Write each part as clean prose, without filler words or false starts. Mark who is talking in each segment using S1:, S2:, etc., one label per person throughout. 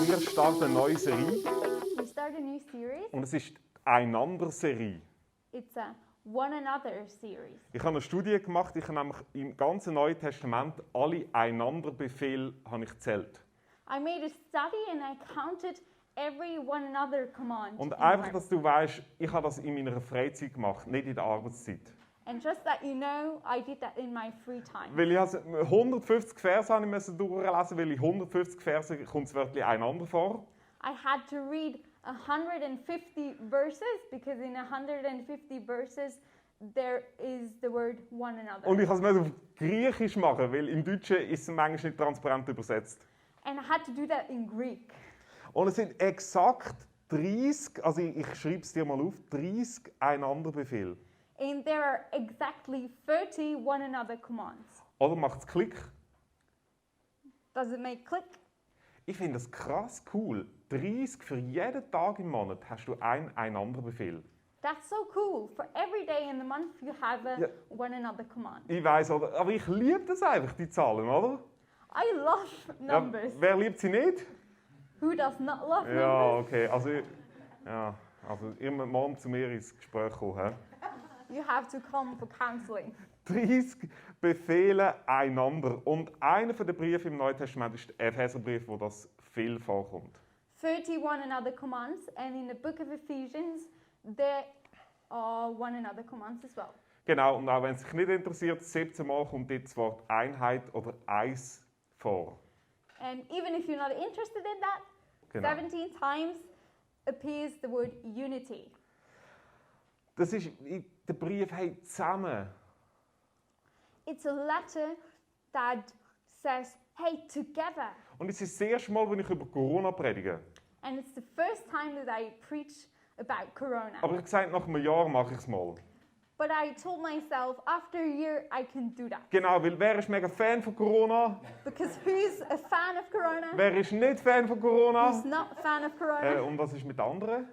S1: Wir starten eine neue Serie
S2: We start a new series.
S1: und es ist die Einander-Serie.
S2: It's a one another series.
S1: Ich habe eine Studie gemacht, ich habe nämlich im ganzen Neuen Testament alle Einander-Befehle gezählt.
S2: I made a study and I counted every one another command.
S1: Und
S2: in the
S1: einfach,
S2: Bible.
S1: dass du weißt, ich habe das in meiner Freizeit gemacht, nicht in der Arbeitszeit.
S2: And just that you know, I did that in my free time.
S1: Weil ich 150 Verse habe ich durchlesen, weil in 150 Verse kommt das Wörtchen einander vor.
S2: I had to read 150 verses because in 150 verses there is the word one another.
S1: Und ich musste es auf Griechisch machen, weil im Deutschen ist es manchmal nicht transparent übersetzt.
S2: And I had to do that in Greek.
S1: Und es sind exakt 30, also ich schreibe es dir mal auf, 30 Einander-Befehle.
S2: And there are exactly 30 one another commands.
S1: Oder macht es Klick?
S2: Does it make click?
S1: Ich finde das krass cool. 30 für jeden Tag im Monat hast du einen Einander-Befehl.
S2: That's so cool. For every day in the month you have a
S1: Ja.
S2: one another command.
S1: Ich weiss, oder? Aber ich liebe das einfach, die Zahlen, oder?
S2: I love numbers.
S1: Ja, wer liebt sie nicht?
S2: Who does not love
S1: Ja,
S2: numbers?
S1: okay. Also ihr müsst morgen zu mir ins Gespräch kommen. He?
S2: You have to come for counseling.
S1: 30 Befehle einander. Und einer der Briefe im Neuen Testament ist der Epheserbrief, wo das viel vorkommt.
S2: 30 one another commands, and in the book of Ephesians, there are one another commands as well.
S1: Genau, und auch wenn es dich nicht interessiert, 17 Mal kommt dort das Wort Einheit oder Eins vor.
S2: And even if you're not interested in that,
S1: Genau.
S2: 17 times appears the word unity.
S1: Das ist der Brief, hey, zusammen.
S2: It's a letter that says, hey, together.
S1: Und es ist das erste Mal, wenn ich über Corona predige.
S2: And it's the first time that I preach about Corona.
S1: Aber ich habe gesagt, nach einem Jahr mache ich es mal.
S2: But I told myself, after a year, I can do that.
S1: Genau, weil wer ist mega Fan von Corona?
S2: Because who's a fan of Corona?
S1: Wer ist nicht Fan von Corona?
S2: Who's not a fan of Corona?
S1: Und was ist mit anderen?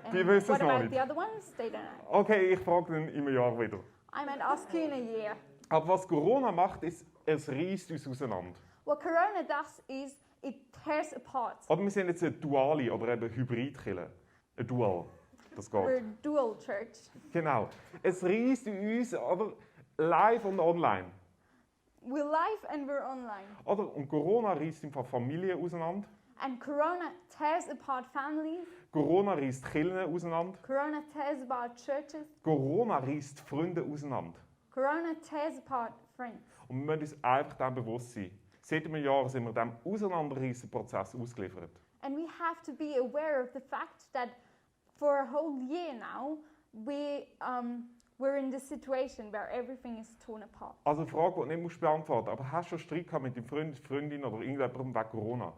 S2: And
S1: die wissen
S2: what
S1: es noch
S2: about
S1: nicht.
S2: the other ones? They don't know.
S1: Okay, ich frage dann im Jahr wieder.
S2: I might ask you in a year.
S1: Aber was Corona macht, ist, es reißt uns auseinander.
S2: What Corona does is it tears apart.
S1: Aber wir sind jetzt eine duale oder eben Hybridkirche. Ein Dual. Das geht.
S2: We're a dual church.
S1: Genau. Es reißt uns aber live und online.
S2: We're live and we're online.
S1: Oder? Und Corona reißt einfach Familien auseinander.
S2: And Corona tears apart families.
S1: Corona reißt Kirchen auseinander.
S2: Corona tears apart churches.
S1: Corona reißt Freunde auseinander.
S2: Corona tears apart friends.
S1: Und wir müssen uns einfach dem bewusst sein. Seit einem Jahr sind wir diesem Auseinanderreißen-Prozess ausgeliefert.
S2: And we have to be aware of the fact that for a whole year now, we're in this situation where everything is torn apart.
S1: Also eine Frage, die du nicht musst beantworten musst, aber hast du schon Streit gehabt mit deinem Freund, Freundin oder irgendjemandem wegen Corona?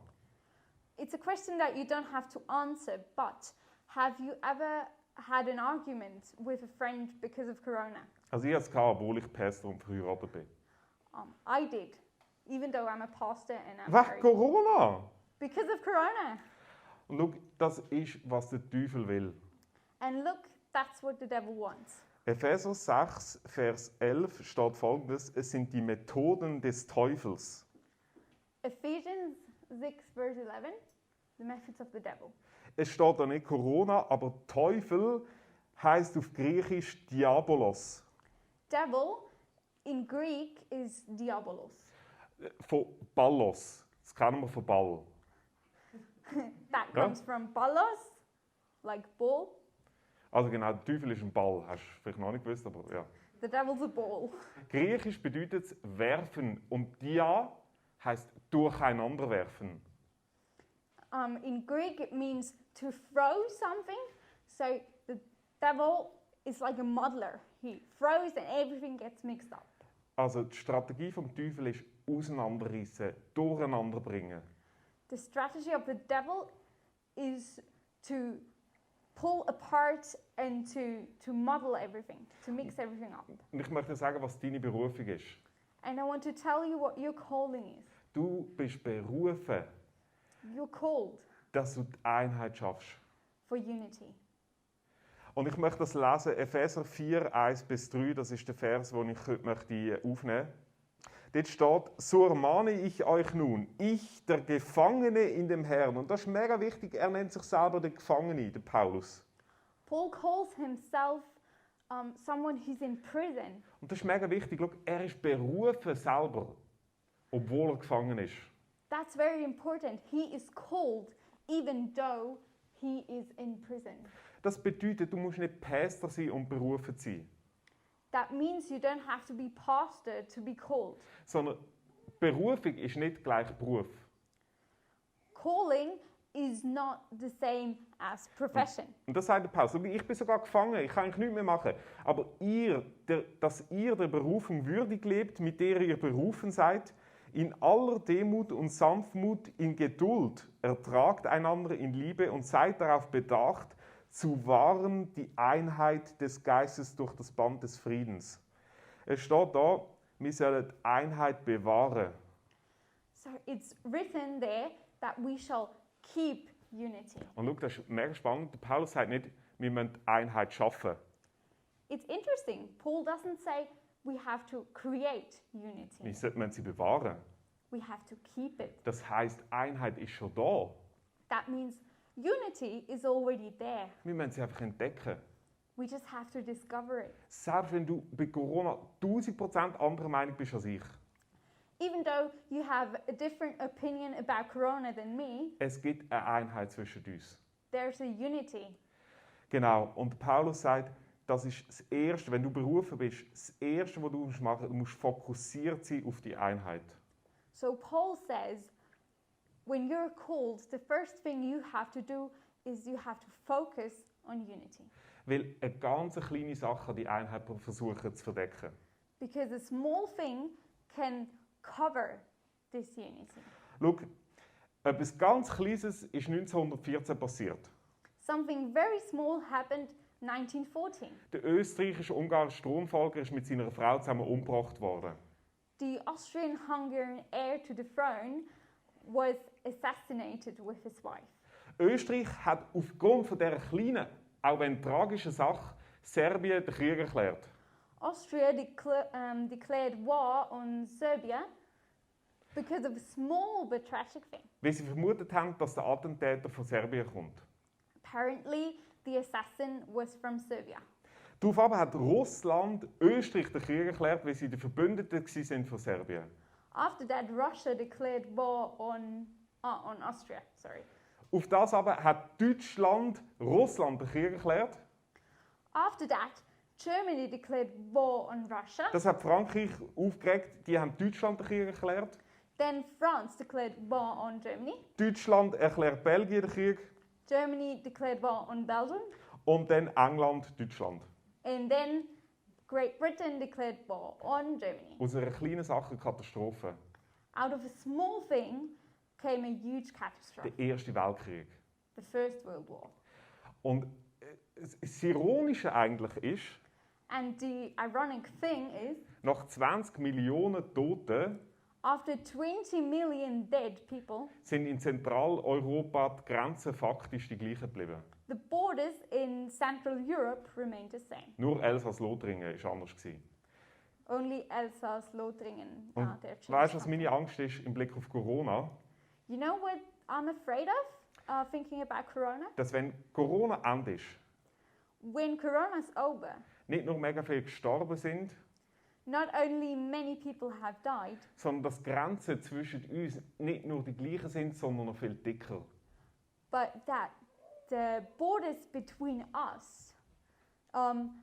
S2: It's a question that you don't have to answer, but have you ever had an argument with a friend because of Corona?
S1: Also ich hatte es, obwohl ich Pastor und verheiratet bin.
S2: I did, even though I'm a pastor and I'm
S1: Wegen
S2: married.
S1: Corona!
S2: Because of Corona.
S1: Und schau, das ist, was der Teufel will.
S2: And look, that's what the devil wants.
S1: Epheser 6, Vers 11 steht folgendes: Es sind die Methoden des Teufels.
S2: Ephesians 6 verse 11, the methods of the devil.
S1: Es steht da nicht Corona, aber Teufel heißt auf Griechisch Diabolos.
S2: Devil in Greek is diabolos.
S1: Von Ballos. Das kennen wir von Ball.
S2: That
S1: Ja.
S2: comes from ballos, like ball.
S1: Also genau, der Teufel ist ein Ball. Hast du vielleicht noch nicht gewusst, aber ja.
S2: The devil's a ball.
S1: Griechisch bedeutet es werfen und dia heißt durcheinander werfen.
S2: In Greek, it means to throw something. So the devil is like a muddler. He throws and everything gets mixed up.
S1: Also die Strategie vom Teufel ist auseinanderreißen, durcheinander bringen.
S2: The strategy of the devil is to pull apart and to muddle everything, to mix everything up.
S1: Und ich möchte sagen, was deine Berufung ist.
S2: And I want to tell you what your calling is.
S1: Du bist berufen,
S2: You're called
S1: dass du die Einheit schaffst.
S2: for unity.
S1: Und ich möchte das lesen, Epheser 4, 1-3, das ist der Vers, den ich heute möchte aufnehmen. Dort steht, so ermahne ich euch nun, ich, der Gefangene in dem Herrn. Und das ist mega wichtig, er nennt sich selber der Gefangene, der Paulus.
S2: Paul calls himself someone who's in prison.
S1: Und das ist mega wichtig, schau, er ist berufen selber, obwohl er gefangen ist.
S2: That's very important. He is called even though he is in prison.
S1: Das bedeutet, du musst nicht Pastor sein und berufen sein.
S2: That means you don't have to be pastor to be called.
S1: Sondern Berufung ist nicht gleich Beruf.
S2: Calling is not the same as profession.
S1: Und das sagt der Paulus. Ich bin sogar gefangen, ich kann eigentlich nichts mehr machen. Aber dass ihr der Berufung würdig lebt, mit der ihr berufen seid, in aller Demut und Sanftmut, in Geduld, ertragt einander in Liebe und seid darauf bedacht, zu wahren die Einheit des Geistes durch das Band des Friedens. Es steht da, wir sollen die Einheit bewahren.
S2: So it's written there that we shall keep unity.
S1: Und schau, das ist mega spannend. Der Paulus sagt nicht, wir müssen die Einheit schaffen.
S2: It's interesting. Paul doesn't say we have to create unity.
S1: Wir müssen sie bewahren.
S2: We have to keep it.
S1: Das heisst, Einheit ist schon da.
S2: That means unity is already there.
S1: Wir müssen sie einfach entdecken.
S2: We just have to discover it.
S1: Selbst wenn du bei Corona 1000% anderer Meinung bist als ich.
S2: Even though you have a different opinion about Corona than me,
S1: Es gibt eine Einheit zwischen uns.
S2: there's a unity.
S1: Genau. Und Paulus sagt, das ist das Erste, wenn du berufen bist, das Erste, was du machen musst, du musst fokussiert sein auf die Einheit.
S2: So Paul says, when you're called, the first thing you have to do is you have to focus on unity.
S1: Weil eine ganz kleine Sache die Einheit versuchen zu verdecken.
S2: Because a small thing can cover this unity.
S1: Schau, etwas ganz Kleines ist 1914 passiert.
S2: Something very small happened 1914.
S1: Der österreichisch-ungarische Thronfolger ist mit seiner Frau zusammen umgebracht worden.
S2: The Austrian-Hungarian heir to the throne was assassinated with his wife.
S1: Österreich hat aufgrund von dieser kleinen, auch wenn tragischen Sache, Serbien den Krieg erklärt.
S2: Austria declared war on Serbia because of a small but tragic thing.
S1: Weil sie vermutet haben, dass der Attentäter von Serbien kommt.
S2: Apparently, the assassin was from Serbia.
S1: Daraufhin hat Russland Österreich den Krieg erklärt, weil sie die Verbündeten waren von Serbien.
S2: After that, Russia declared war on Austria. Sorry.
S1: Auf das aber hat Deutschland Russland den Krieg erklärt.
S2: After that, Germany declared war on Russia.
S1: Das hat Frankreich aufgeregt, die haben Deutschland den Krieg erklärt.
S2: Then France declared war on Germany.
S1: Deutschland erklärt Belgien den Krieg.
S2: Germany declared war on Belgium.
S1: Und dann England, Deutschland.
S2: And then Great Britain declared war on Germany.
S1: Aus einer kleinen Sache eine Katastrophe.
S2: Out of a small thing came a huge catastrophe,
S1: Der Erste Weltkrieg.
S2: the First World War.
S1: Und das Ironische eigentlich ist,
S2: And the ironic thing is,
S1: nach 20 Millionen Toten
S2: after 20 million dead people,
S1: sind in Zentraleuropa die Grenzen faktisch die gleichen geblieben.
S2: the borders in Central Europe remained the same.
S1: Nur Elsass-Lothringen war anders.
S2: Only Elsass-Lothringen
S1: Und
S2: there changed
S1: weißt du, was
S2: something.
S1: meine Angst ist im Blick auf Corona?
S2: You know what I'm afraid of thinking about Corona?
S1: Dass wenn Corona endet,
S2: When Corona's over,
S1: nicht nur mega viele gestorben sind,
S2: not only many people have died,
S1: sondern dass die Grenzen zwischen uns nicht nur die gleichen sind, sondern noch viel dicker.
S2: but that the borders between us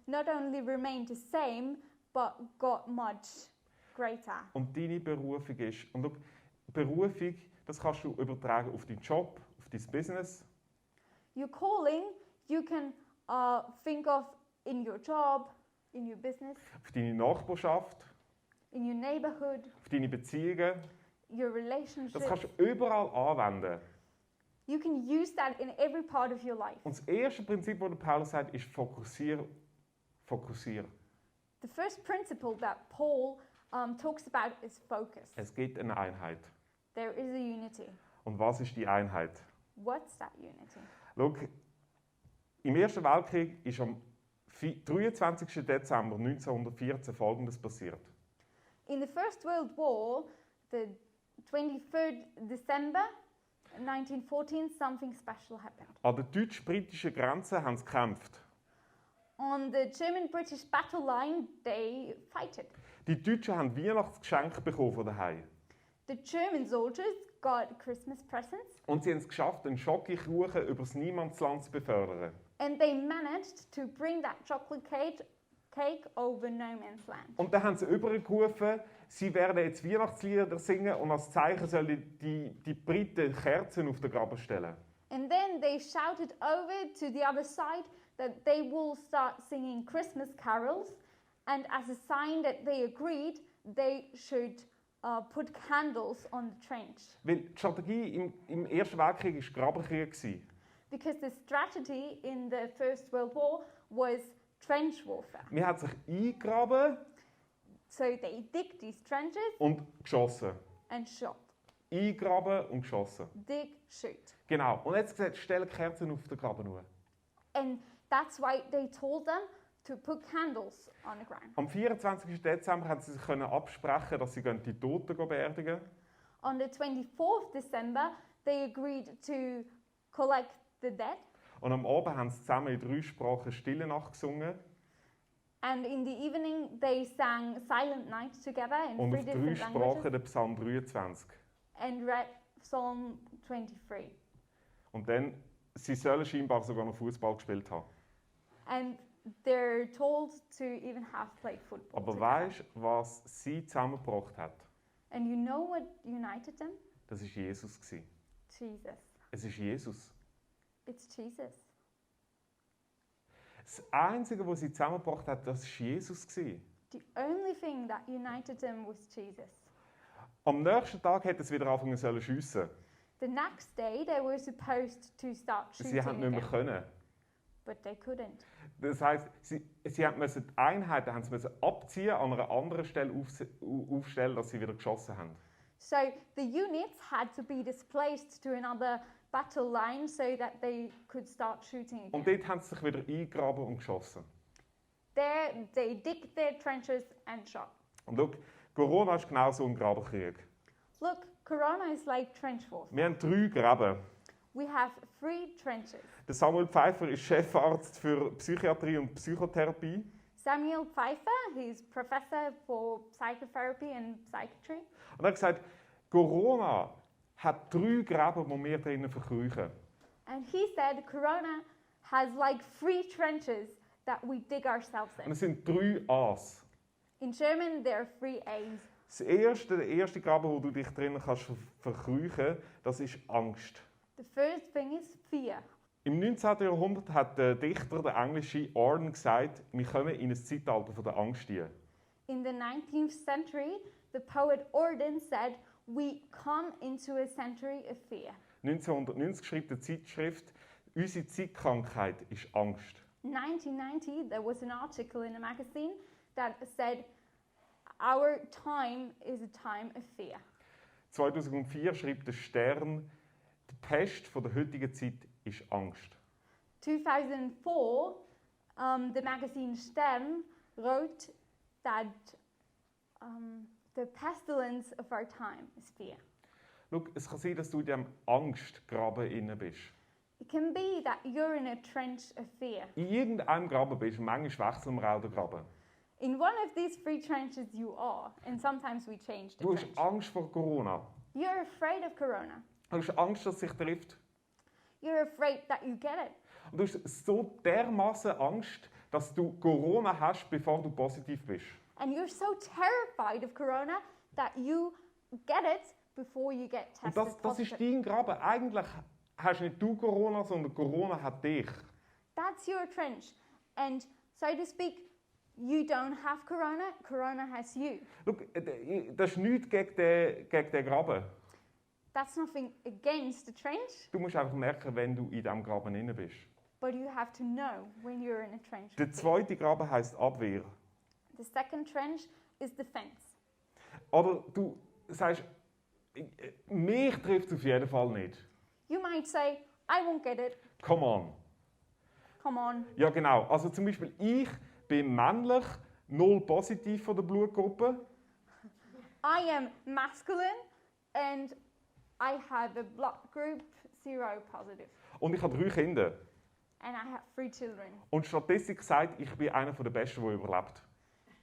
S2: not only remained the same, but got much greater.
S1: Und deine Berufung ist, und schau, Berufung, das kannst du übertragen auf deinen Job, auf dein Business,
S2: Your calling, you can think of in your job, in your business,
S1: auf deine Nachbarschaft,
S2: in your neighborhood,
S1: auf deine Beziehungen.
S2: your
S1: Das
S2: relationships.
S1: kannst du überall anwenden.
S2: You can use that in every part of your life.
S1: Und das erste Prinzip, das der Paulus sagt, ist fokussieren. Fokussieren.
S2: The first principle that Paul talks about is focus.
S1: Es gibt eine Einheit.
S2: There is a unity.
S1: Und was ist die Einheit?
S2: What's that unity?
S1: Schau, im Ersten Weltkrieg ist am 23. Dezember 1914 Folgendes passiert.
S2: In the First World War, the 23rd December 1914, something special happened.
S1: An der deutsch-britischen Grenze haben sie gekämpft.
S2: On the German-British battle line, they fighted.
S1: Die Deutschen haben Weihnachtsgeschenke bekommen von daheim.
S2: The German soldiers got Christmas presents,
S1: Und sie haben es geschafft, einen Schokokuchen übers Niemandsland zu befördern.
S2: and they managed to bring that chocolate cake over no man's land.
S1: Und dann haben sie übergerufen, sie werden jetzt Weihnachtslieder singen und als Zeichen sollen die Briten Kerzen auf den Graben stellen.
S2: And then they shouted over to the other side that they will start singing Christmas carols, and as a sign that they agreed, they should put candles on the trench.
S1: Weil die Strategie im Ersten Weltkrieg war Grabenkrieg gewesen.
S2: Because the strategy in the First World War was trench warfare.
S1: Man hat sich eingegraben
S2: So they dig these trenches
S1: und geschossen.
S2: and shot.
S1: Eingraben und geschossen.
S2: Dig, shoot.
S1: Genau. Und jetzt gesagt, stellen Kerzen auf den Graben nur.
S2: And that's why they told them to put candles on the ground.
S1: Am 24. Dezember haben sie sich absprechen, dass sie die Toten beerdigen.
S2: On the 24th December, they agreed to collect the dead.
S1: Und am Abend haben sie zusammen in 3 Sprachen Stille Nacht gesungen.
S2: And in the evening, they sang Silent Night together in
S1: Und
S2: 3
S1: auf 3
S2: different
S1: Sprachen
S2: languages
S1: den Psalm 23.
S2: and read Psalm 23.
S1: Und dann, sie sollen scheinbar sogar noch Fußball gespielt haben.
S2: And they're told to even have played football
S1: Aber
S2: together.
S1: weißt du, was sie zusammengebracht hat?
S2: And you know what united them?
S1: Das war Jesus gewesen.
S2: Jesus.
S1: Es ist Jesus.
S2: It's Jesus.
S1: Das Einzige, was sie zusammengebracht hat, das war Jesus gewesen.
S2: The only thing that united them was Jesus.
S1: Am nächsten Tag hätte es wieder anfangen sollen schiessen.
S2: The next day, they were supposed to start shooting
S1: Sie haben nicht mehr
S2: again,
S1: können.
S2: but they couldn't.
S1: Das heisst, sie mussten die Einheiten abziehen, an einer anderen Stelle aufstellen, dass sie wieder geschossen haben.
S2: So the units had to be displaced to another battle line so that they could start shooting again.
S1: Und dort haben sie sich wieder eingegraben und geschossen.
S2: There, they digged their trenches and shot.
S1: Und schau, Corona ist genau so ein Grabenkrieg.
S2: Look, Corona is like trench warfare.
S1: Wir haben 3 Gräben.
S2: We have 3 trenches.
S1: Der Samuel Pfeiffer ist Chefarzt für Psychiatrie und Psychotherapie.
S2: Samuel Pfeiffer, he's professor for psychotherapy and psychiatry.
S1: Und er hat gesagt, Corona hat 3 Gräben, die wir drinnen verkriechen.
S2: And he said Corona has like 3 trenches that we dig ourselves
S1: Und
S2: in.
S1: es sind 3 A's.
S2: In German, there are 3 A's.
S1: Der erste Graben, wo du dich drinnen kannst verkriechen, das ist Angst.
S2: The first thing is fear.
S1: Im 19. Jahrhundert hat der Dichter, der englische Orne, gesagt, wir kommen in ein Zeitalter von der Angst hinein.
S2: In the 19th century, the poet Auden said, we come into a century of fear.
S1: 1990 schrieb die Zeitschrift, unsere Zeitkrankheit ist Angst.
S2: 1990, there was an article in a magazine that said, our time is a time of fear.
S1: 2004 schrieb der Stern, die Pest von der heutigen Zeit ist Angst.
S2: 2004, the magazine Stern wrote that the pestilence of our time is fear.
S1: Schau, es kann sein, dass du in diesem Angstgraben inne bist.
S2: It can be that you're in a trench of fear.
S1: In irgendeinem Graben bist du, manchmal wechseln wir auch den Graben.
S2: In one of these 3 trenches you are, and sometimes we change the
S1: Du hast
S2: trench.
S1: Angst vor Corona.
S2: You're afraid of Corona.
S1: Du hast Angst, dass es sich trifft.
S2: You're afraid that you get it.
S1: Und du hast so dermaßen Angst, dass du Corona hast, bevor du positiv bist.
S2: And you're so terrified of Corona that you get it before you get
S1: Und
S2: tested
S1: das ist
S2: positive.
S1: dein Graben. Eigentlich hast nicht du Corona, sondern Corona hat dich.
S2: That's your trench. And so to speak, you don't have Corona, Corona has you.
S1: Schau, das ist nichts gegen den Graben.
S2: That's nothing against the trench,
S1: Du musst einfach merken, wenn du in diesem Graben inne bist.
S2: but you have to know when you're in a trench.
S1: Der zweite Graben heisst Abwehr.
S2: The second trench is defense.
S1: Oder du sagst, mich trifft es auf jeden Fall nicht.
S2: You might say, I won't get it.
S1: Come on.
S2: Come on.
S1: Ja, genau. Also zum Beispiel, ich bin männlich, 0 positiv von der Blutgruppe.
S2: I am masculine and I have a blood group 0 positive.
S1: Und ich habe 3 Kinder.
S2: And I have 3 children.
S1: Und die Statistik sagt, ich bin einer der Besten, der überlebt.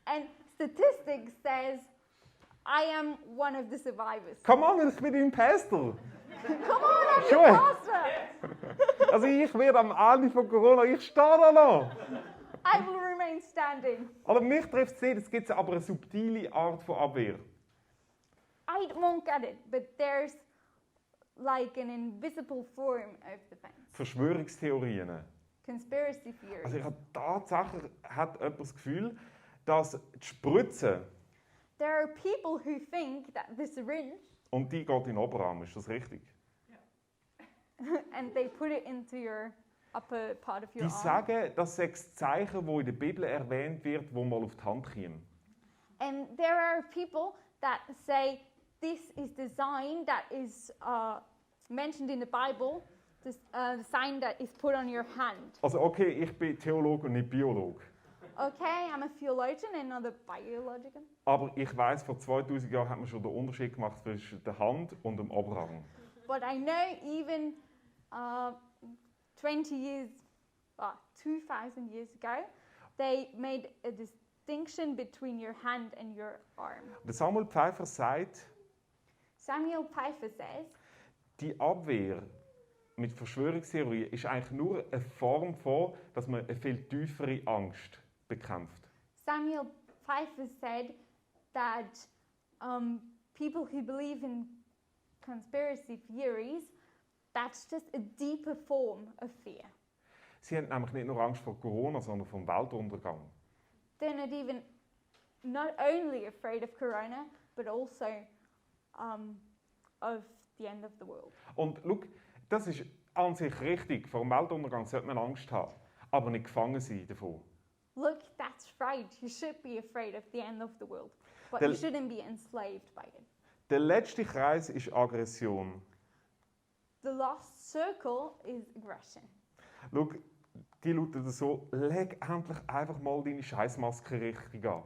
S2: And statistics says I am one of the survivors.
S1: Come on, ich bin dein Pastor.
S2: Come on, I'm
S1: Schon.
S2: your pastor.
S1: Also ich werde am Ende von Corona, ich stehe da noch.
S2: I will remain standing.
S1: Aber mich trifft es nicht, es gibt aber eine subtile Art von Abwehr.
S2: I won't get it, but there's like an invisible form of defense.
S1: Verschwörungstheorien.
S2: Conspiracy theories.
S1: Also ich habe tatsächlich jemand das Gefühl, dass die Spritze,
S2: There are people who think that the syringe
S1: und die geht in den Oberarm, ist das richtig?
S2: and they put it into your upper part of your
S1: Die
S2: arm.
S1: sagen, das sei das Zeichen, das in der Bibel erwähnt wird, wo mal auf die Hand kommt.
S2: And there are people that say this is the sign that is mentioned in the Bible, the sign that is put on your hand.
S1: Also okay, ich bin Theologe und nicht Biologe.
S2: Okay, I'm a theologian and not a biologian.
S1: Aber ich weiss, vor 2000 Jahren hat man schon den Unterschied gemacht zwischen der Hand und dem Oberarm.
S2: But I know even 20 years, 2,000 years ago, they made a distinction between your hand and your arm.
S1: Der Samuel Pfeiffer sagt,
S2: Samuel Pfeiffer says,
S1: die Abwehr mit Verschwörungstheorien ist eigentlich nur eine Form von, dass man eine viel tiefere Angst bekämpft.
S2: Samuel Pfeiffer said that people who believe in conspiracy theories, that's just a deeper form of fear.
S1: Sie haben nämlich nicht nur Angst vor Corona, sondern vom Weltuntergang.
S2: They're not only afraid of corona, but also of the end of the world.
S1: Und schau, das ist an sich richtig. Vor dem Weltuntergang sollte man Angst haben, aber nicht gefangen sein davon.
S2: Look, that's right. You should be afraid of the end of the world, but
S1: The-
S2: you shouldn't be enslaved by it.
S1: Der letzte Kreis ist Aggression.
S2: The last circle is aggression.
S1: Schau, die lautet so, leg endlich einfach mal deine Scheißmaske richtig an.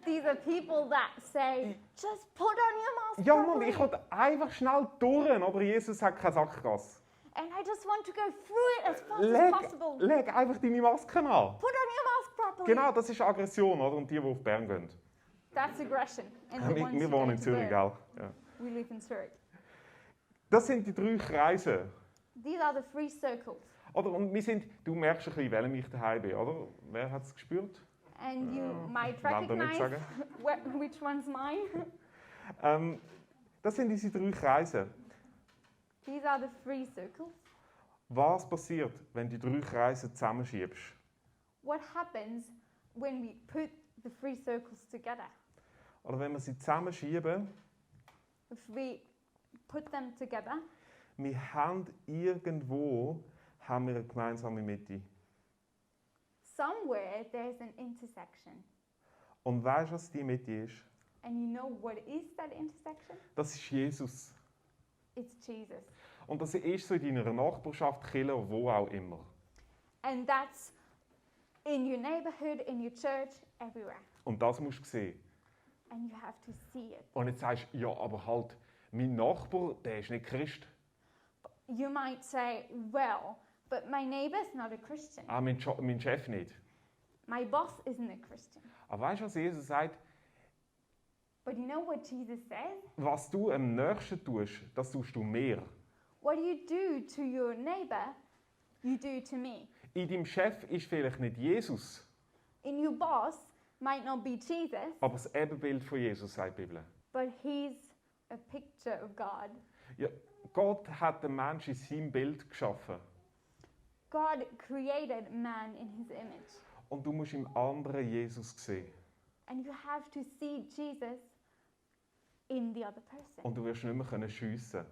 S2: These are people that say, just put on your mask
S1: Ja Mann,
S2: properly.
S1: ich will einfach schnell durch, aber Jesus hat keine Sackgasse.
S2: And I just want to go through it as fast
S1: Leg,
S2: as possible.
S1: leg einfach deine Maske an.
S2: Put on your mask properly.
S1: Genau, das ist Aggression, oder? Und die auf Bern gehen.
S2: That's aggression. And the ones
S1: Wir
S2: who
S1: wohnen
S2: go
S1: in
S2: to
S1: Zürich,
S2: Bern,
S1: gell? Ja.
S2: we live in Zurich.
S1: Das sind die 3 Kreise.
S2: These are the 3 circles.
S1: Oder? Und wir sind, du merkst ein bisschen, welchem ich daheim bin, oder? Wer hat es gespürt?
S2: And you might
S1: Wollen wir nicht
S2: recognize
S1: sagen.
S2: which one's mine.
S1: Das sind diese 3 Kreise.
S2: These are the 3 circles.
S1: Was passiert, wenn du die 3 Kreise zusammenschiebst?
S2: What happens when we put the 3 circles together?
S1: Oder wenn wir sie zusammenschieben,
S2: If we put them together,
S1: wir haben irgendwo eine gemeinsame Mitte.
S2: somewhere there's an intersection.
S1: Und weißt du, was die Mitte ist?
S2: And you know what is that intersection?
S1: Das ist Jesus.
S2: It's Jesus.
S1: Und das ist so in deiner Nachbarschaft, Chilä, wo auch immer.
S2: And that's in your neighborhood, in your church, everywhere.
S1: Und das musst du sehen.
S2: And you have to see it.
S1: Und jetzt sagst du, ja, aber halt, mein Nachbar, der ist nicht Christ.
S2: You might say, well, but my neighbor's not a Christian.
S1: Ah, mein Chef nicht.
S2: My boss isn't a Christian.
S1: Aber weißt du, was Jesus sagt?
S2: But you know what Jesus says?
S1: Was du am Nächsten tust, das tust du mehr.
S2: What you do to your neighbor, you do to me.
S1: In deinem Chef ist vielleicht nicht Jesus,
S2: In your boss might not be Jesus,
S1: aber das Ebenbild von Jesus, sagt die Bibel.
S2: but he's a picture of God.
S1: Ja, Gott hat den Menschen in seinem Bild geschaffen.
S2: God created man in his image.
S1: Und du musst im anderen Jesus sehen.
S2: And you have to see Jesus in the other person.
S1: Und du wirst nicht mehr schiessen.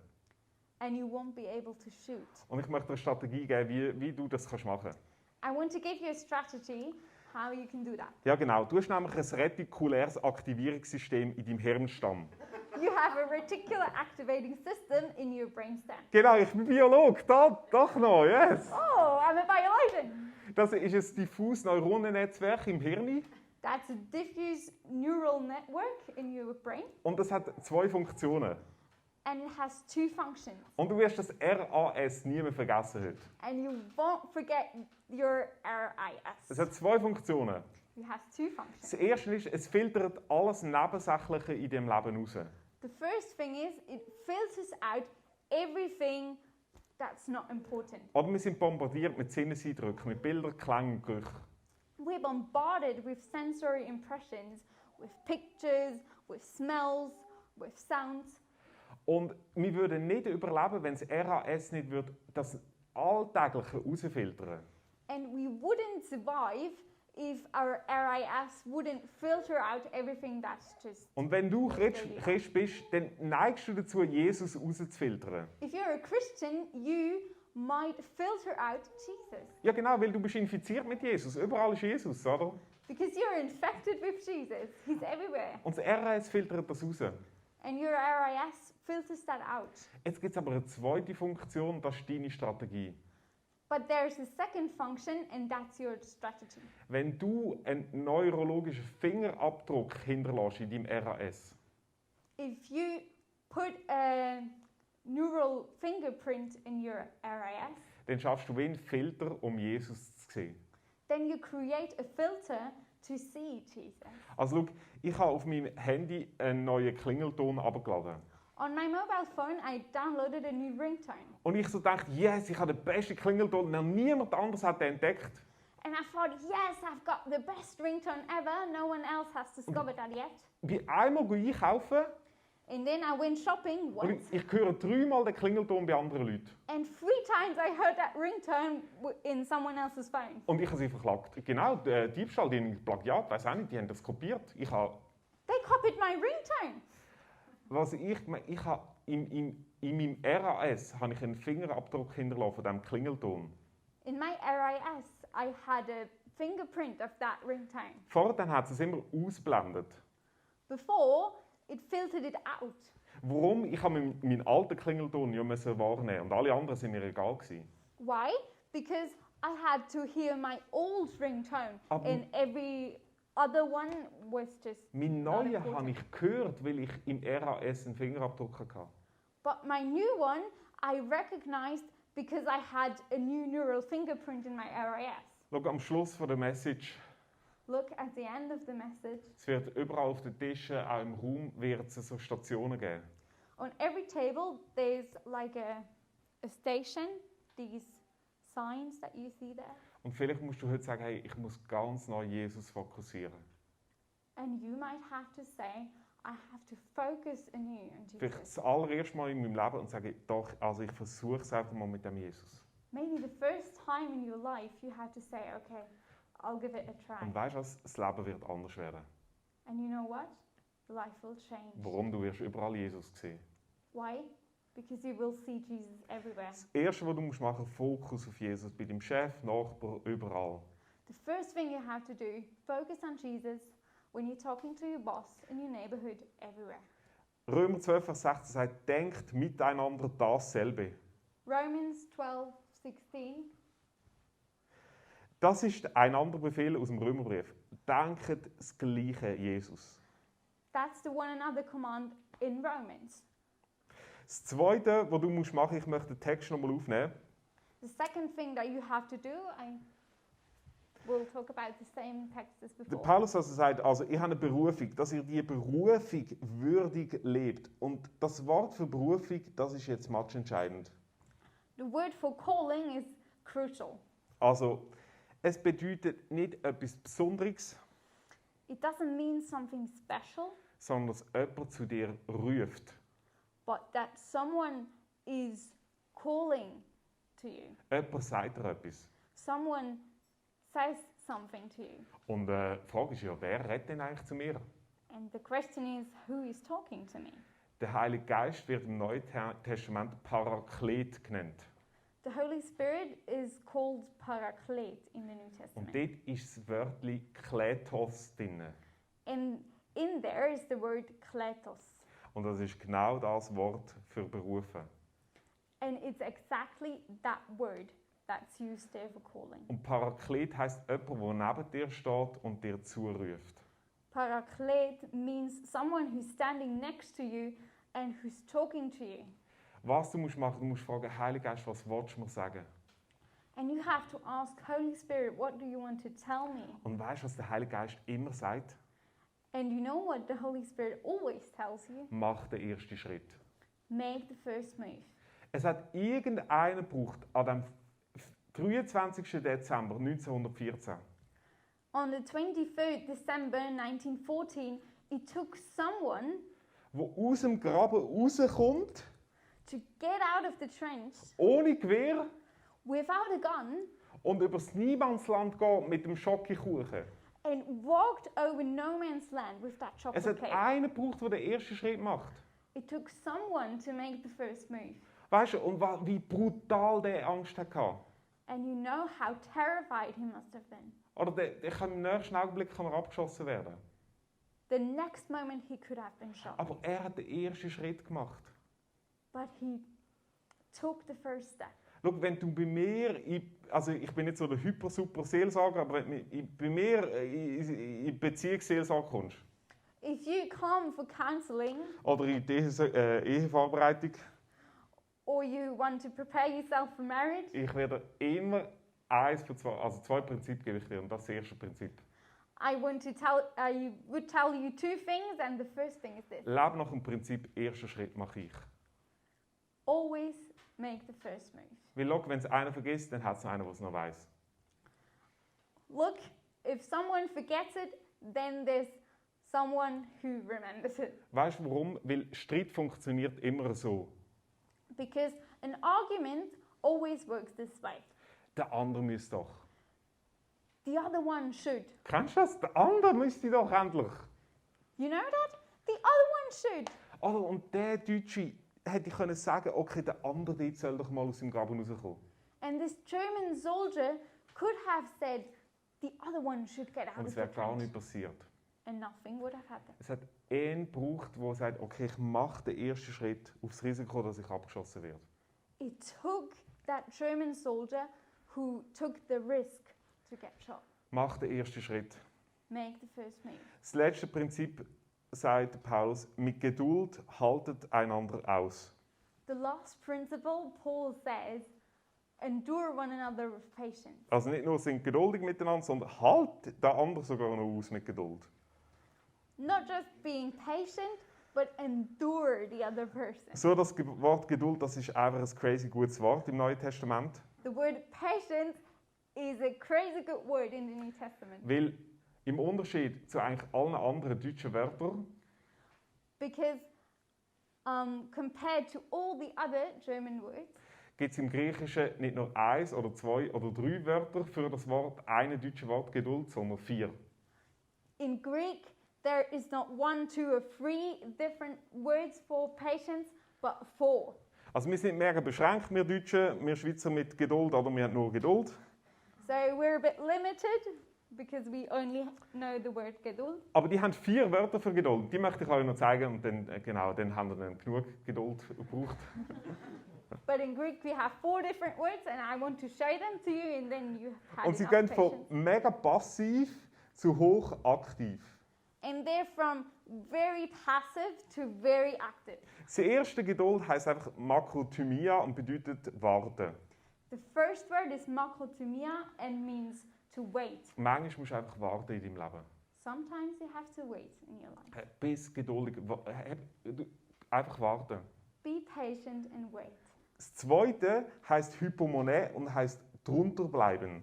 S2: And you won't be able to shoot.
S1: Und ich möchte dir eine Strategie geben, wie du das machen kannst.
S2: I want to give you a strategy how you can do that.
S1: Ja genau, du hast nämlich ein retikuläres Aktivierungssystem in deinem Hirnstamm.
S2: You have a reticular activating system in your brainstem.
S1: Genau, ich bin Biologe, da, doch noch, yes.
S2: Oh, I'm a biologist.
S1: Das ist ein diffuses Neuronennetzwerk im Hirn
S2: That's a diffuse neural network in your brain,
S1: und das hat zwei Funktionen.
S2: and it has two functions.
S1: Und du wirst das RAS nie mehr vergessen heute.
S2: And you won't forget your
S1: Es
S2: RIS.
S1: hat zwei Funktionen.
S2: It has two functions.
S1: Das erste ist, es filtert alles Nebensächliche in dem Leben raus.
S2: The first thing is it filters out everything that's not important.
S1: Oder wir sind bombardiert mit Sinneseindrücken, mit Bildern, Klängen, Gerüchen.
S2: We're bombarded with sensory impressions, with pictures, with smells, with sounds.
S1: Und wir würden nicht überleben, wenn das RAS nicht würde, das Alltägliche rausfiltern.
S2: And we wouldn't survive if our RIS wouldn't filter out everything that's just.
S1: Und wenn du Christ bist, dann neigst du dazu, Jesus rauszufiltern.
S2: If you're a Christian, you might filter out Jesus.
S1: Ja genau, weil du bist infiziert mit Jesus. Überall ist Jesus, oder?
S2: Because you're infected with Jesus. He's everywhere.
S1: Und das RAS filtert das raus.
S2: And your RIS filters that out.
S1: Jetzt gibt es aber eine zweite Funktion, das ist deine Strategie.
S2: But there's a second function, and that's your strategy.
S1: Wenn du einen neurologischen Fingerabdruck hinterlässt in deinem RAS,
S2: If you put a neural fingerprint in your RIS,
S1: dann schaffst du wie einen Filter, um Jesus zu sehen.
S2: then you create a filter to see Jesus.
S1: Also schau, ich habe auf meinem Handy einen neuen Klingelton abgeladen.
S2: On my mobile phone, I downloaded a new ringtone.
S1: Und ich so dachte, yes, ich habe den besten Klingelton, den niemand anders hat den entdeckt.
S2: And I thought, yes, I've got the best ringtone ever. No one else has discovered that yet.
S1: Bin einmal einkaufen
S2: And then I went shopping
S1: und
S2: once.
S1: ich höre dreimal den Klingelton bei anderen Leuten.
S2: And 3 times I heard that ringtone in someone else's phone.
S1: Und ich habe sie verklagt. Genau, der Diebstahl, den Plagiat, weiß auch nicht, die haben das kopiert. Ich habe,
S2: They copied my ringtone.
S1: was ich habe in meinem RAS habe ich einen Fingerabdruck hinterlassen von diesem Klingelton.
S2: In my RIS, I had a fingerprint of that ringtone.
S1: Vorher hat es immer ausblendet.
S2: Before, it filtered it out.
S1: Warum? Ich habe meinen alten Klingelton ja müssen wahrnehmen und alle anderen sind mir egal gewesen.
S2: Why? Because I had to hear my old ringtone,
S1: Aber-
S2: and every other one was just.
S1: Mein
S2: not
S1: neuen
S2: important.
S1: habe ich gehört, weil ich im RAS einen Fingerabdruck hatte.
S2: But my new one, I recognized because I had a new neural fingerprint in my RIS.
S1: Schau, am Schluss von der Message,
S2: Look at the end of the message.
S1: es wird überall auf den Tischen, auch im Raum, wird es so Stationen geben.
S2: On every table, there's like a station, these signs that you see there.
S1: Und vielleicht musst du heute sagen, hey, ich muss ganz neu Jesus fokussieren.
S2: And you might have to say, I have to focus anew on
S1: Vielleicht
S2: Jesus.
S1: das allererste Mal in meinem Leben und sage, doch, also ich versuche es einfach mal mit dem Jesus.
S2: Maybe the first time in your life, you have to say, okay, I'll give it a try.
S1: Und weißt du was? Das Leben wird anders werden.
S2: And you know what? Life will change.
S1: Warum? Du wirst überall Jesus sehen.
S2: Why? Because you will see Jesus everywhere.
S1: Das Erste, was du machen musst, Fokus auf Jesus. Bei deinem Chef, Nachbar, überall.
S2: The first thing you have to do, focus on Jesus when you're talking to your boss, in your neighborhood, everywhere.
S1: Römer 12, Vers 16 sagt, denkt miteinander dasselbe.
S2: Romans 12:16.
S1: Das ist ein anderer Befehl aus dem Römerbrief. Denkt das Gleiche, Jesus.
S2: That's the one another command in Romans.
S1: Das Zweite, was du machen musst, ich möchte den Text nochmal aufnehmen.
S2: The second thing that you have to do, I will talk about the same text as
S1: Der
S2: before.
S1: Paulus also sagt, also ich habe eine Berufung, dass ihr die Berufung würdig lebt. Und das Wort für Berufung, das ist jetzt matchentscheidend.
S2: The word for calling is crucial.
S1: Also, es bedeutet nicht etwas Besonderes,
S2: It doesn't mean something special,
S1: sondern dass jemand zu dir ruft.
S2: but that someone is calling to you.
S1: Jemand sagt dir etwas.
S2: Someone says something to you.
S1: Und die Frage ist ja, wer redet denn eigentlich zu mir?
S2: And the question is, who is talking to me?
S1: Der Heilige Geist wird im Neuen Testament Paraklet genannt.
S2: The Holy Spirit is called Paraclete in the New
S1: Und
S2: Testament.
S1: dort ist das Wörtchen Kletos drin.
S2: And in there is the word kletos.
S1: Und das ist genau das Wort für berufen.
S2: And it's exactly that word that's used there for calling.
S1: Und Paraklet heisst jemand, der neben dir steht und dir zuruft.
S2: Paraklet means someone who's standing next to you and who's talking to you.
S1: Was du musst machen, du musst fragen, Heiliger Geist, was willst du mir sagen?
S2: And you have to ask, Holy Spirit, what do you want to tell me?
S1: Und weißt du, was der Heilige Geist immer sagt?
S2: And you know what the Holy Spirit always tells you?
S1: Mach den ersten Schritt.
S2: Make the first move.
S1: Es hat irgendeinen gebraucht an dem 23. Dezember 1914.
S2: On the 23rd December 1914, it took someone
S1: Wo aus dem Graben rauskommt,
S2: to get out of the trench
S1: ohne Gewehr
S2: without a gun
S1: und übers Niemandsland geht mit dem Schokokuchen.
S2: and walked over no man's land with that
S1: Es
S2: chocolate
S1: hat
S2: cake.
S1: einen gebraucht, der den ersten Schritt macht.
S2: It took someone to make the first move.
S1: Weißt du, und wie brutal der Angst hatte.
S2: And you know how terrified he must have been.
S1: Oder der kann im nächsten Augenblick abgeschossen werden.
S2: The next moment he could have been shot.
S1: Aber er hat den ersten Schritt gemacht.
S2: But he took the first step.
S1: Schau, wenn du bei mir, also ich bin nicht so der hyper-super-Seelsorger, aber wenn du bei mir in Beziehungsseelsorge kommst,
S2: If you come for counseling
S1: oder in die Ehevorbereitung,
S2: or you want to prepare yourself for marriage,
S1: ich werde immer zwei Prinzipien gebe ich dir. Und das ist das erste Prinzip.
S2: I would tell you two things, and the first thing is this.
S1: Lebe nach dem Prinzip, erster Schritt mache ich.
S2: Always make the first move.
S1: Weil schau, wenn es einer vergisst, dann hat es noch einer, der es noch weiss.
S2: Look, if someone forgets it, then there's someone who remembers it.
S1: Weißt du warum? Weil Streit funktioniert immer so.
S2: Because an argument always works this way.
S1: Der andere müsste doch.
S2: The other one should.
S1: Kennst du das? Der andere müsste doch endlich.
S2: You know that? The other one should.
S1: Oder, und der Deutsche hätte ich können sagen, okay, der andere dort soll doch mal aus dem Graben rauskommen.
S2: And this German soldier could have said, the other one should get out
S1: Und
S2: of
S1: es
S2: the
S1: wäre gar
S2: trench.
S1: nicht passiert.
S2: And nothing would have happened.
S1: Es hat einen gebraucht, der sagt, okay, ich mache den ersten Schritt aufs Risiko, dass ich abgeschossen werde.
S2: It took that German soldier who took the risk to get shot.
S1: Mach den ersten Schritt.
S2: Make the first move.
S1: Das letzte Prinzip sagt Paulus, mit Geduld haltet einander aus.
S2: The last principle, Paul says, endure one another with patience.
S1: Also nicht nur sind geduldig miteinander, sondern halt den anderen sogar noch aus mit Geduld.
S2: Not just being patient, but endure the other person.
S1: So, das Wort Geduld, das ist einfach ein crazy gutes Wort im Neuen Testament.
S2: The word patience is a crazy good word in the New Testament.
S1: Weil im Unterschied zu eigentlich allen anderen deutschen Wörtern,
S2: Because compared to all the other German words,
S1: gibt es im Griechischen nicht nur 1 oder 2 oder 3 Wörter für das Wort, eine deutsche Wort Geduld, sondern 4.
S2: in Greek, there is not 1, 2, or 3 different words for patience, but 4.
S1: Also wir sind mega beschränkt, wir Deutschen, wir Schweizer mit Geduld, oder wir haben nur Geduld.
S2: So we're a bit limited because we only know the word Geduld.
S1: Aber die haben 4 Wörter für Geduld. Die möchte ich euch noch zeigen und dann, dann haben wir dann genug Geduld gebraucht.
S2: But in Greek we have 4 different words and I want to show them to you and then you have
S1: Und sie
S2: enough
S1: gehen von
S2: patience.
S1: mega passiv zu hoch aktiv.
S2: And they're from very passive to very active.
S1: Das erste Geduld heisst einfach Makrothymia und bedeutet warten.
S2: The first word is makotomia and means to wait.
S1: Manchmal musst du einfach warten in deinem Leben.
S2: Sometimes you have to wait in your life.
S1: Bis geduldig. Einfach warten.
S2: Be patient and wait.
S1: Das zweite heisst Hypomone und heisst drunter bleiben.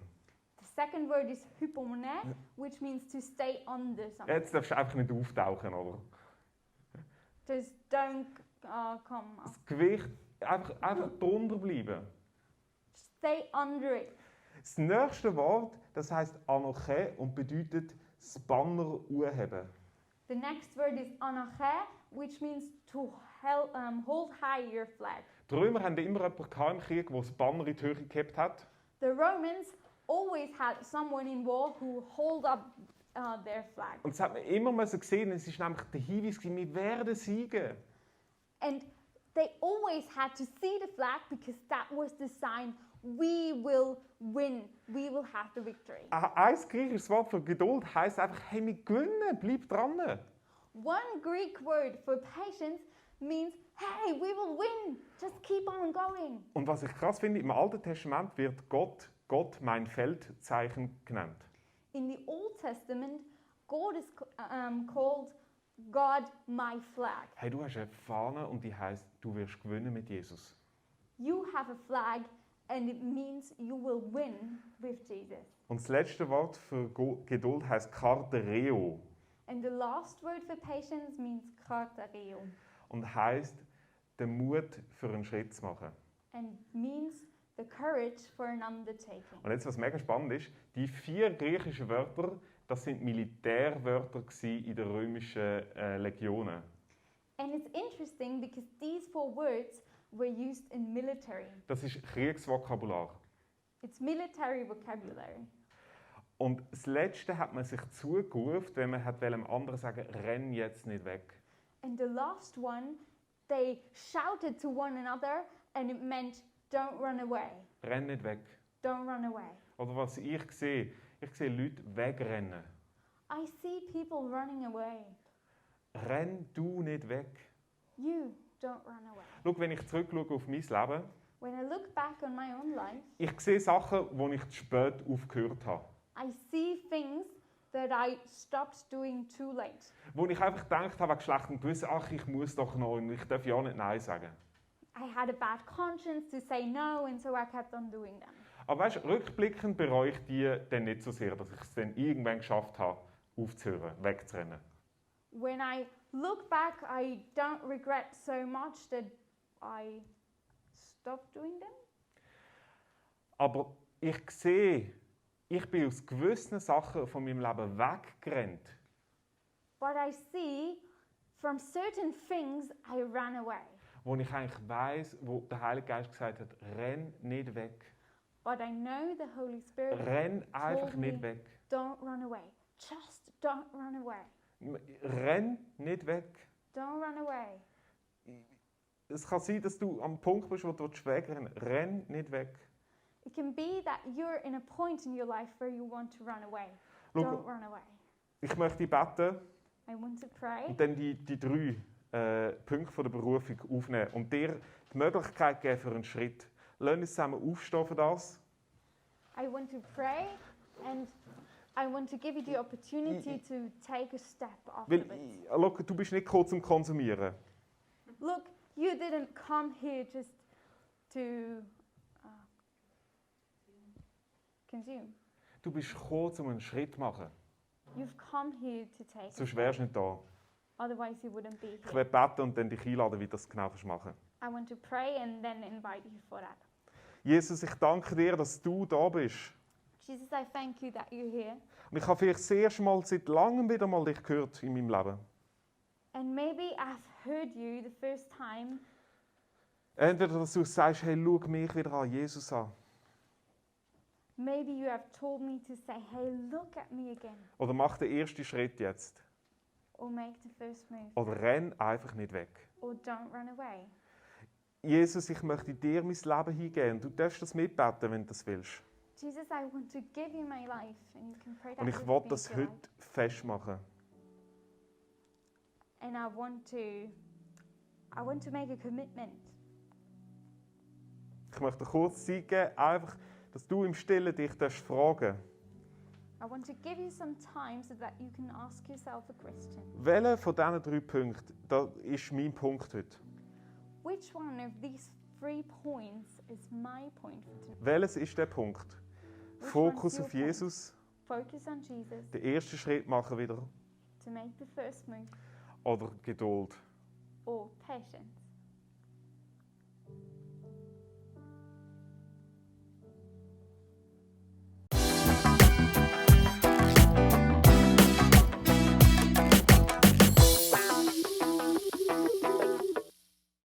S2: The second word is hypomone, which means to stay under something.
S1: Jetzt darfst du einfach nicht auftauchen, oder?
S2: Just don't come up.
S1: Das Gewicht, einfach drunter bleiben.
S2: Stay under it.
S1: Das nächste Wort, das heisst Anoche und bedeutet das Banner anheben.
S2: The next word is anache, which means to hold high your flag.
S1: Die Römer haben immer jemanden im Krieg, der das Banner in die Höhe gehabt hat.
S2: The Romans always had someone in war who hold up their flag.
S1: Und das hat man immer sehen. Es war nämlich der Hinweis, wir werden siegen.
S2: And they always had to see the flag because that was the sign we will win. We will have the victory.
S1: Ein griechisches Wort für Geduld heisst einfach, hey, wir gewinnen, bleib dran.
S2: One Greek word for patience means, hey, we will win. Just keep on going.
S1: Und was ich krass finde, im Alten Testament wird Gott mein Feldzeichen genannt.
S2: In the Old Testament, God is called God my flag.
S1: Hey, du hast eine Fahne und die heisst, du wirst gewinnen mit Jesus.
S2: You have a flag and it means you will win with Jesus.
S1: Und das letzte Wort für Geduld heisst kartereo
S2: And the last word for patience means kartereo
S1: und heisst, den Mut für einen Schritt zu machen.
S2: and means the courage for an undertaking.
S1: Und jetzt, was mega spannend ist, die 4 griechischen Wörter, das sind Militärwörter in den römischen Legionen.
S2: And it's interesting because these 4 words were used in military.
S1: Das ist Kriegsvokabular.
S2: It's military vocabulary.
S1: Und das Letzte hat man sich zugerufen, wenn man dem anderen sagen renn jetzt nicht weg.
S2: And the last one, they shouted to one another and it meant don't run away.
S1: Renn nicht weg.
S2: Don't run away.
S1: Oder was ich sehe Leute wegrennen.
S2: I see people running away.
S1: Renn du nicht weg.
S2: You don't run away.
S1: Schau, wenn ich zurückschaue auf mein Leben,
S2: When I look back on my own life,
S1: ich sehe Sachen, wo ich zu spät aufgehört habe.
S2: I see things that I stopped doing too late.
S1: Wo ich einfach gedacht habe, wegen schlechtem Gewissen, ach, ich muss doch noch und ich darf ja nicht Nein sagen.
S2: I had a bad conscience to say no, and so I kept on doing them.
S1: Aber weißt, rückblickend bereue ich die dann nicht so sehr, dass ich es dann irgendwann geschafft habe, aufzuhören, wegzurennen.
S2: When I look back, I don't regret so much that I stopped doing them.
S1: Aber ich sehe, ich bin aus gewissen Sachen von meinem Leben weggerannt.
S2: But I see from certain things I ran away.
S1: Wo ich eigentlich weiss, wo der Heilige Geist gesagt hat, renn nicht weg.
S2: But I know the Holy Spirit
S1: Renn einfach
S2: told me,
S1: nicht weg.
S2: don't run away. Just don't run away.
S1: Renn nicht weg.
S2: Don't run away.
S1: Es kann sein, dass du am Punkt bist, wo du wegrennen willst. Renn nicht weg.
S2: It can be that you're in a point in your life where you want to run away.
S1: Schau,
S2: Don't run away.
S1: ich möchte beten
S2: I want to pray.
S1: und dann die 3 Punkte von der Berufung aufnehmen und dir die Möglichkeit geben für einen Schritt. Lass uns zusammen aufstehen für das.
S2: I want to pray and I want to give you the opportunity to take a step
S1: Weil,
S2: afterwards.
S1: schau, du bist nicht gekommen zum Konsumieren.
S2: Look, you didn't come here just to consume.
S1: Du bist gekommen, um einen Schritt zu machen.
S2: You've come here to take a
S1: Sonst
S2: step.
S1: wärst du nicht da.
S2: Otherwise you wouldn't be
S1: Ich
S2: here.
S1: werde beten und dann dich einladen, wie du das genau machen kannst.
S2: I want to pray and then invite you for that.
S1: Jesus, ich danke dir, dass du da bist.
S2: Jesus, I thank you that you're here.
S1: Und ich habe vielleicht das erste Mal seit langem wieder mal dich gehört in meinem Leben.
S2: And maybe I've heard you the first time.
S1: Entweder, dass du sagst, hey, schau mich wieder an, Jesus an.
S2: Maybe you have told me to say, hey, look at me again.
S1: Oder mach den ersten Schritt jetzt.
S2: Or make the first move.
S1: Oder renn einfach nicht weg.
S2: Or don't run away.
S1: Jesus, ich möchte dir mein Leben hingeben. Du darfst das mitbeten, wenn du das willst.
S2: Jesus, I want to give you my life. And you can pray that
S1: Und ich
S2: with
S1: will
S2: me
S1: das
S2: if you like.
S1: heute festmachen.
S2: And I want to make a commitment.
S1: Ich möchte kurz Zeit geben, einfach, dass du im Stillen dich fragen darfst.
S2: I want to give you some time so that you can ask yourself a question.
S1: Welcher von diesen 3 Punkten, das ist mein Punkt heute?
S2: Which one of these 3 points is my point for today?
S1: Welches ist der Punkt?
S2: Which
S1: Fokus
S2: one's your
S1: auf Jesus,
S2: Focus on Jesus
S1: den ersten Schritt machen wieder,
S2: to make the first move,
S1: oder Geduld?
S2: or patience.